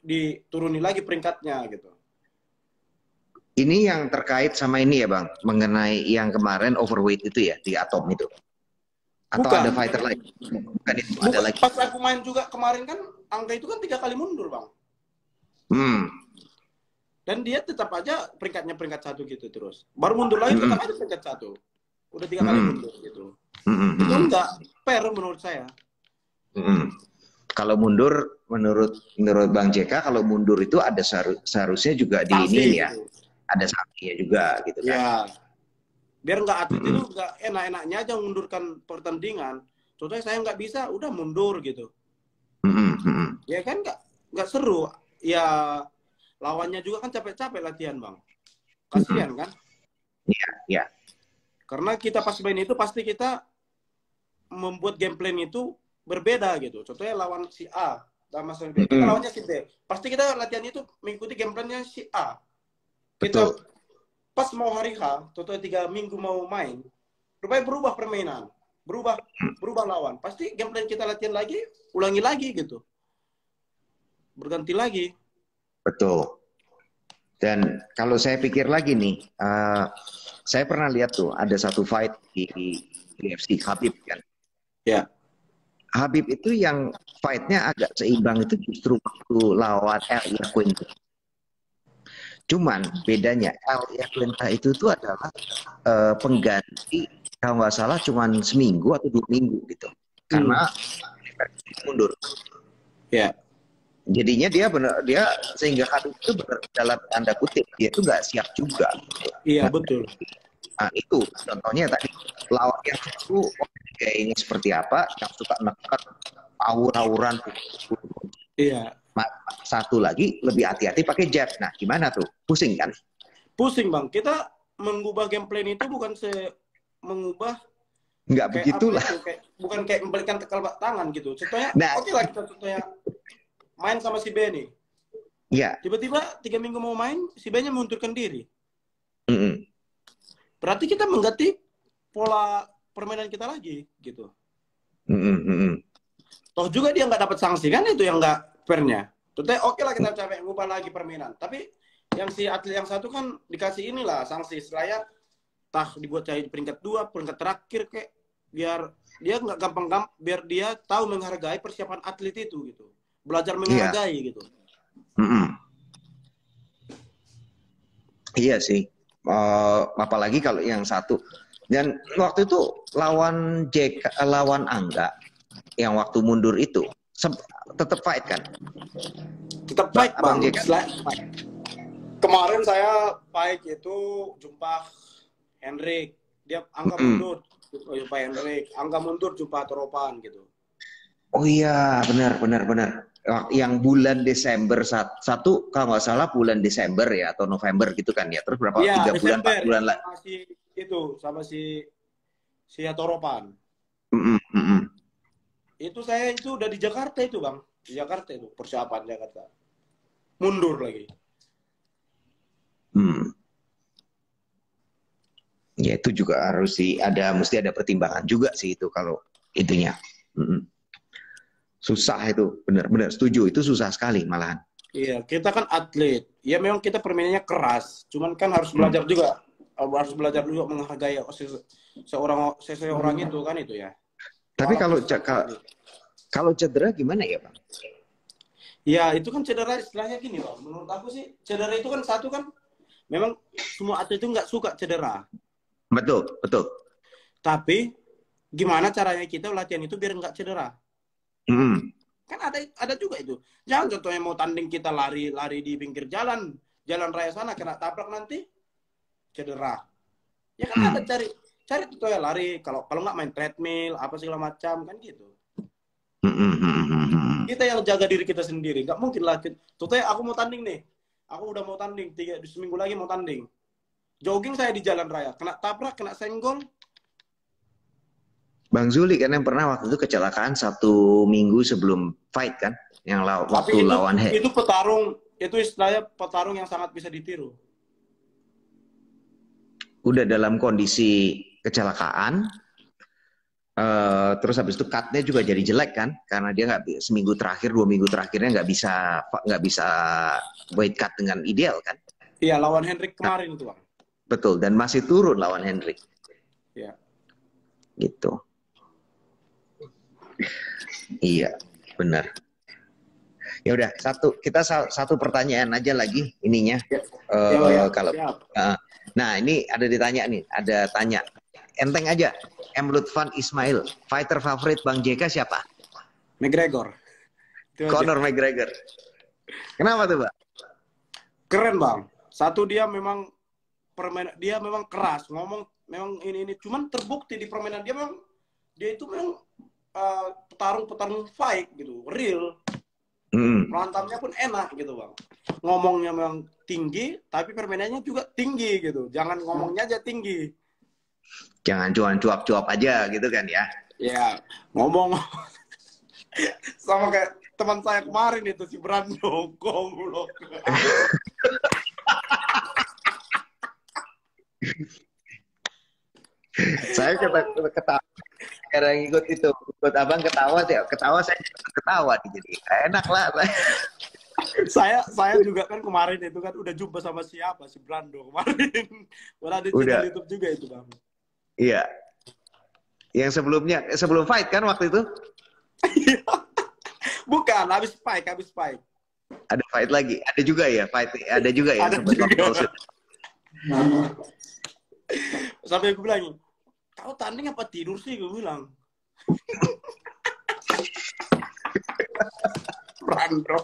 Speaker 2: dituruni lagi peringkatnya gitu?
Speaker 1: Ini yang terkait sama ini ya Bang, mengenai yang kemarin overweight itu ya, di Atom itu. Atau
Speaker 2: bukan.
Speaker 1: ada fighter lain? Bukan itu, ada lagi.
Speaker 2: Pas aku main juga kemarin kan, Angga itu kan 3 kali mundur Bang. Dan dia tetap aja peringkatnya peringkat 1 gitu terus. Baru mundur lagi tetap aja peringkat 1. Udah 3 kali mundur gitu. Itu enggak fair menurut saya.
Speaker 1: Kalau mundur, menurut Bang JK, kalau mundur itu ada seharusnya juga di ini ya.
Speaker 2: Gitu.
Speaker 1: Ada sanksinya juga gitu kan.
Speaker 2: Ya. Biar nggak atlet itu nggak enak-enaknya aja mengundurkan pertandingan. Contohnya saya nggak bisa, udah mundur gitu. Ya kan nggak seru. Ya lawannya juga kan capek-capek latihan Bang. Kasihan kan?
Speaker 1: Iya.
Speaker 2: Karena kita pas main itu pasti kita membuat game plan itu berbeda gitu. Contohnya lawan si A, sama kita lawannya si B. Pasti kita latihan itu mengikuti game plan-nya si A. Kita pas mau hari H, total 3 minggu mau main, rupanya berubah permainan, berubah lawan. Pasti game plan kita latihan lagi, ulangi lagi gitu, berganti lagi.
Speaker 1: Betul. Dan kalau saya pikir lagi nih, saya pernah lihat tuh ada satu fight di UFC Khabib kan.
Speaker 2: Ya.
Speaker 1: Khabib itu yang fightnya agak seimbang itu justru waktu lawan Al Iaquinta. Cuman bedanya Elia Quinta itu tuh adalah pengganti kalau nggak salah cuman seminggu atau 2 minggu gitu. Karena mundur.
Speaker 2: Ya.
Speaker 1: Jadinya dia sehingga Khabib itu benar dalam tanda kutip dia itu nggak siap juga.
Speaker 2: Iya, betul.
Speaker 1: Nah, itu contohnya tadi lawan yang itu kayaknya seperti apa yang suka neken awur-awuran.
Speaker 2: Iya.
Speaker 1: Satu lagi lebih hati-hati pakai jab. Nah, gimana tuh? Pusing kan?
Speaker 2: Pusing Bang. Kita mengubah game plan itu bukan mengubah
Speaker 1: nggak
Speaker 2: kayak
Speaker 1: begitulah.
Speaker 2: apa itu, bukan kayak memberikan telapak tangan gitu. Contohnya,
Speaker 1: nah,
Speaker 2: oke lah kita contohnya main sama si Benny.
Speaker 1: Iya.
Speaker 2: Tiba-tiba 3 minggu mau main, si Benny mengundurkan diri. Berarti kita mengganti pola permainan kita lagi gitu. Toh juga dia nggak dapat sanksi kan, itu yang nggak fairnya. Tentunya oke lah kita capek ngubah lagi permainan. Tapi yang si atlet yang satu kan dikasih inilah sanksi seraya, tah dibuat cari peringkat 2, peringkat terakhir kayak biar dia nggak gampang-gampang, biar dia tahu menghargai persiapan atlet itu gitu. Belajar menghargai gitu.
Speaker 1: Iya sih. Apalagi kalau yang satu. Dan waktu itu lawan Angga yang waktu mundur itu tetap fight kan?
Speaker 2: Tetap fight Bang. Kemarin saya fight itu jumpa Hendrik, dia Angga mundur, jumpa Hendrik, Angga mundur jumpa Toropan gitu.
Speaker 1: Oh iya, benar. Yang bulan Desember satu kalau nggak salah bulan Desember ya atau November gitu kan ya. Terus berapa?
Speaker 2: Ya,
Speaker 1: 3 bulan 4 bulan lah.
Speaker 2: Sama si Toropan. Itu saya itu udah di Jakarta itu Bang, di Jakarta itu persiapan Jakarta. Mundur lagi.
Speaker 1: Ya itu juga harus mesti ada pertimbangan juga sih itu kalau itunya. Susah itu, benar setuju, itu susah sekali malahan.
Speaker 2: Iya, kita kan atlet. Ya memang kita permainannya keras, cuman kan harus belajar juga. Harus belajar juga menghargai seseorang itu kan itu ya.
Speaker 1: Tapi kalau cedera gimana ya Bang?
Speaker 2: Ya itu kan cedera istilahnya gini Bang. Menurut aku sih cedera itu kan satu kan memang semua atlet itu nggak suka cedera.
Speaker 1: Betul.
Speaker 2: Tapi gimana caranya kita latihan itu biar nggak cedera? Kan ada juga itu. Jangan contohnya mau tanding kita lari di pinggir jalan raya sana kena tabrak nanti cedera. Ya kan ada cari tuh ya lari, kalau nggak main treadmill apa segala macam kan gitu. Kita yang jaga diri kita sendiri, nggak mungkin lah. Tuh aku mau tanding nih, aku udah mau tanding 3 seminggu lagi mau tanding. Jogging saya di jalan raya, kena tabrak, kena senggol.
Speaker 1: Bang Zuli kan yang pernah waktu itu kecelakaan 1 minggu sebelum fight kan, yang waktu lawan
Speaker 2: itu petarung, itu istilahnya petarung yang sangat bisa ditiru.
Speaker 1: Udah dalam kondisi kecelakaan, terus habis itu cutnya juga jadi jelek kan, karena dia nggak seminggu terakhir 2 minggu terakhirnya nggak bisa weight cut dengan ideal kan.
Speaker 2: Iya, lawan Hendrik kemarin itu Bang.
Speaker 1: Betul, dan masih turun lawan Hendrik.
Speaker 2: Iya.
Speaker 1: Gitu. Iya, benar. Ya udah, kita satu pertanyaan aja lagi ininya. Nah, ini ada tanya. Enteng aja. M. Lutfan Ismail, fighter favorit Bang JK siapa?
Speaker 2: McGregor.
Speaker 1: Conor McGregor. Kenapa tuh, Bang?
Speaker 2: Keren, Bang. Satu, dia memang keras, ngomong memang ini cuman terbukti di permainan dia itu memang petarung fight gitu, real. Melantamnya pun enak gitu Bang. Ngomongnya memang tinggi, tapi permainannya juga tinggi gitu. Jangan ngomongnya aja tinggi.
Speaker 1: Jangan cuap-cuap aja gitu kan ya.
Speaker 2: Ya, ngomong sama kayak teman saya kemarin itu si Brando goblok.
Speaker 1: Saya ketawa karena ikut abang ketawa saya ketawa jadi enak lah.
Speaker 2: saya juga kan kemarin itu kan udah jumpa sama si Brando kemarin. Ada channel YouTube juga itu Bang.
Speaker 1: Iya. Yang sebelum fight kan waktu itu?
Speaker 2: Bukan, habis fight.
Speaker 1: Ada fight lagi, ada juga ya fight, ada juga ya
Speaker 2: Ada
Speaker 1: sempat
Speaker 2: juga.
Speaker 1: ngobrol.
Speaker 2: Sampai gue bilang, kau tanding apa tidur sih? Gue bilang. Brando.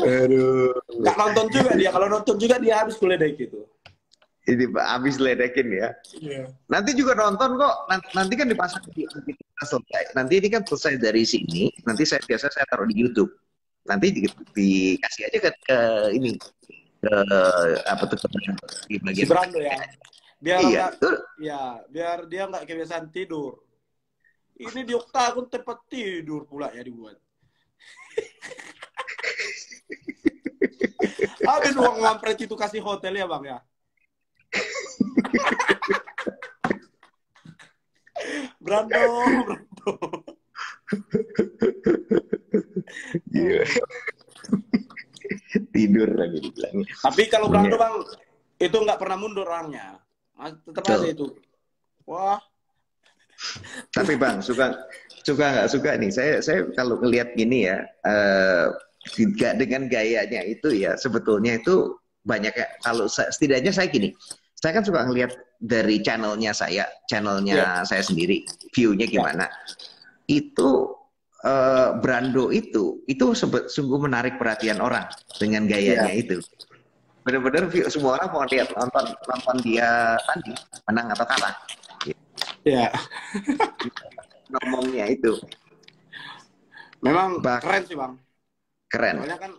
Speaker 1: Aduh.
Speaker 2: Nggak nonton juga dia. Kalau nonton juga dia habis kuledek gitu.
Speaker 1: Ini habis ledekin ya.
Speaker 2: Iya.
Speaker 1: Nanti juga nonton kok. Nanti kan dipasang di kita selesai. Nanti ini kan selesai dari sini. Nanti saya taruh di YouTube. Nanti dikasih aja ke ini ke apa tuh di
Speaker 2: Si
Speaker 1: bagian
Speaker 2: Brando ya. Biar
Speaker 1: iya,
Speaker 2: nggak, ya biar dia nggak kebiasaan tidur. Ini di Oktagon tempat tidur pula ya dibuat. Habis uang ngampret itu kasih hotel ya bang ya. Brando.
Speaker 1: Iya. Tidur lagi dibilangnya.
Speaker 2: Tapi kalau Brando bang, itu nggak pernah mundur orangnya. Tetap aja itu. Wah.
Speaker 1: Tapi bang, suka nggak suka nih. Saya kalau ngelihat gini ya, dengan gayanya itu ya sebetulnya itu banyak ya. Kalau setidaknya saya gini, saya kan suka ngelihat dari channelnya saya sendiri, view-nya gimana. Itu Brando itu sungguh menarik perhatian orang dengan gayanya itu. Benar-benar semua orang mau lihat nonton dia tanding, menang atau kalah.
Speaker 2: Ya.
Speaker 1: Ngomongnya itu.
Speaker 2: Memang keren sih bang.
Speaker 1: Keren.
Speaker 2: Soalnya kan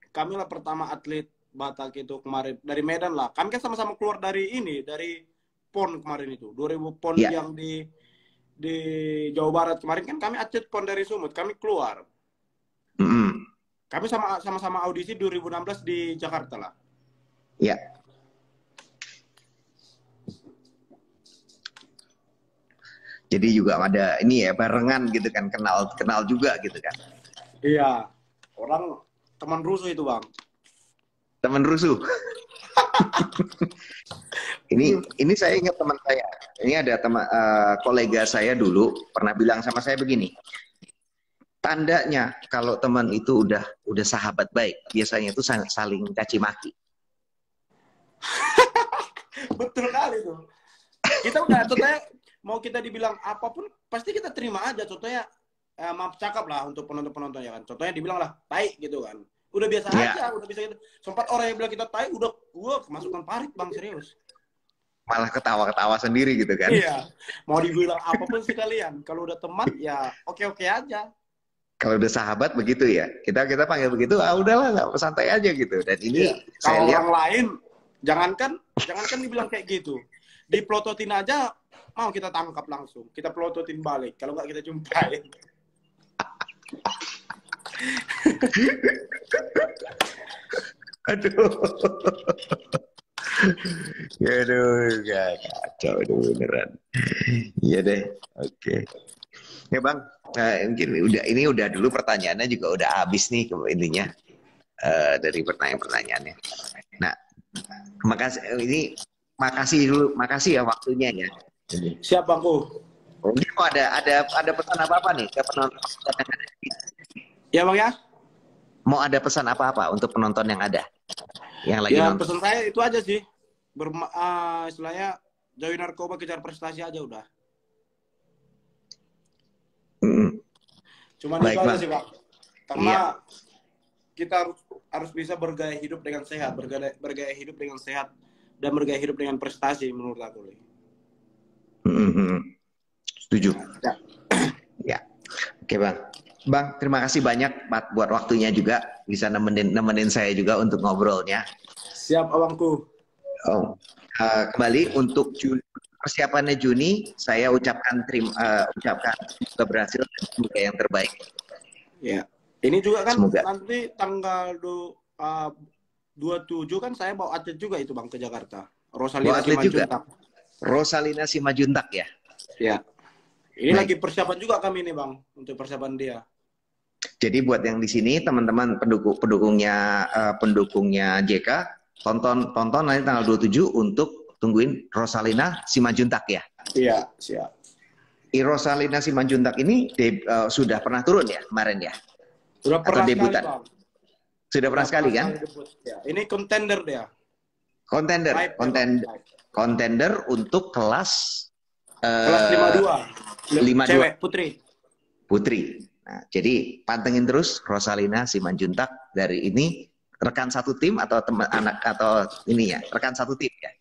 Speaker 2: kami lah pertama atlet Batak itu kemarin dari Medan lah. Kami kan sama-sama keluar dari PON kemarin itu. 2000 PON yang di Jawa Barat kemarin kan kami atlet PON dari Sumut. Kami keluar. Kami sama-sama audisi 2016 di Jakarta lah.
Speaker 1: Ya. Jadi juga ada ini ya barengan gitu kan, kenal juga gitu kan.
Speaker 2: Iya. Orang teman rusuh itu bang.
Speaker 1: Teman rusuh. ini saya ingat teman saya. Ini ada kolega saya dulu pernah bilang sama saya begini. Tandanya kalau teman itu udah sahabat baik, biasanya itu saling caci maki.
Speaker 2: Betul kali tuh. Kita udah contohnya mau kita dibilang apapun pasti kita terima aja. Contohnya maaf cakap lah untuk penonton ya kan. Contohnya dibilang lah tai gitu kan. Udah biasa aja, udah bisa gitu. Sempat orang yang bilang kita tai udah gua kemasukan parit bang, serius.
Speaker 1: Malah ketawa-ketawa sendiri gitu kan.
Speaker 2: Iya. Mau dibilang apapun sekalian. Kalau udah teman ya oke-oke aja.
Speaker 1: Kalau udah sahabat begitu ya. Kita panggil begitu, udahlah santai aja gitu. Dan ini
Speaker 2: kalau orang lain jangankan dibilang kayak gitu. Diplototin aja mau kita tangkap langsung. Kita pelototin balik. Kalau nggak kita jumpain.
Speaker 1: Aduh. Aduh, kacau itu beneran. Iya deh. Oke. Ya bang, mungkin ini udah dulu pertanyaannya juga udah habis nih intinya dari pertanyaan-pertanyaannya. Nah, makasih ya waktunya ya.
Speaker 2: Siap bangku.
Speaker 1: Mungkin mau ada pesan apa nih ke penonton yang ada?
Speaker 2: Ya bang ya.
Speaker 1: Mau ada pesan apa untuk penonton yang ada? Yang lagi nonton.
Speaker 2: Pesan saya itu aja sih. Istilahnya jauhi narkoba, kejar prestasi aja udah. Cuman itu aja sih Pak. Karena kita harus bisa bergaya hidup dengan sehat, bergaya hidup dengan sehat dan bergaya hidup dengan prestasi menurut aku.
Speaker 1: Setuju. Ya. Oke bang. Bang, terima kasih banyak buat waktunya juga, bisa nemenin saya juga untuk ngobrolnya.
Speaker 2: Siap abangku.
Speaker 1: Kembali untuk persiapannya Juni, saya ucapkan keberhasilan dan semoga yang terbaik.
Speaker 2: Ya, ini juga kan
Speaker 1: semoga.
Speaker 2: Nanti tanggal 27 kan saya bawa atlet juga itu bang ke Jakarta. Rosalina Simanjuntak.
Speaker 1: Rosalina Simanjuntak ya.
Speaker 2: Ya. Ini lagi persiapan juga kami ini bang untuk persiapan dia.
Speaker 1: Jadi buat yang di sini teman-teman pendukungnya JK tonton nanti tanggal 27 untuk tungguin Rosalina Simanjuntak ya.
Speaker 2: Iya, siap.
Speaker 1: Rosalina Simanjuntak ini sudah pernah turun ya kemarin ya?
Speaker 2: Sudah
Speaker 1: Atau
Speaker 2: pernah
Speaker 1: debutan?
Speaker 2: sekali, Bang.
Speaker 1: Sudah pernah sekali kan?
Speaker 2: Debut, ya. Ini kontender dia.
Speaker 1: Kontender untuk kelas
Speaker 2: Kelas 52.
Speaker 1: 52.
Speaker 2: Cewek
Speaker 1: Putri. Nah, jadi pantengin terus Rosalina Simanjuntak dari ini rekan satu tim atau teman anak atau ini ya, rekan satu tim ya.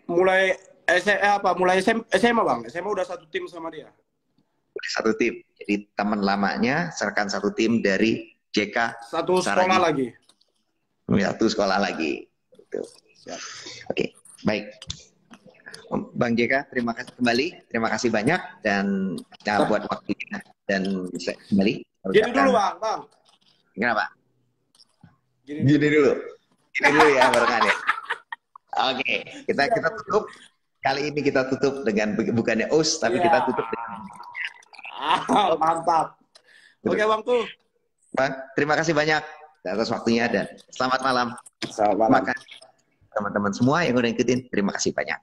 Speaker 2: Mulai SMA Bang. SMA udah satu tim sama dia.
Speaker 1: Udah satu tim. Jadi teman lamanya rekan satu tim dari JK
Speaker 2: Satu
Speaker 1: Saragi.
Speaker 2: sekolah lagi.
Speaker 1: Satu sekolah lagi. Gitu. Oke, baik. Bang JK, terima kasih kembali. Terima kasih banyak dan buat waktunya dan bisa kembali.
Speaker 2: Gini dulu Bang.
Speaker 1: Kenapa? Gini dulu ya barengan ya. Oke, kita tutup. Kali ini kita tutup dengan bukannya tapi kita tutup dengan
Speaker 2: mantap. Oke Bangku.
Speaker 1: Bang, terima kasih banyak atas waktunya dan selamat malam.
Speaker 2: Selamat malam.
Speaker 1: Teman-teman semua yang udah ngikutin, terima kasih banyak.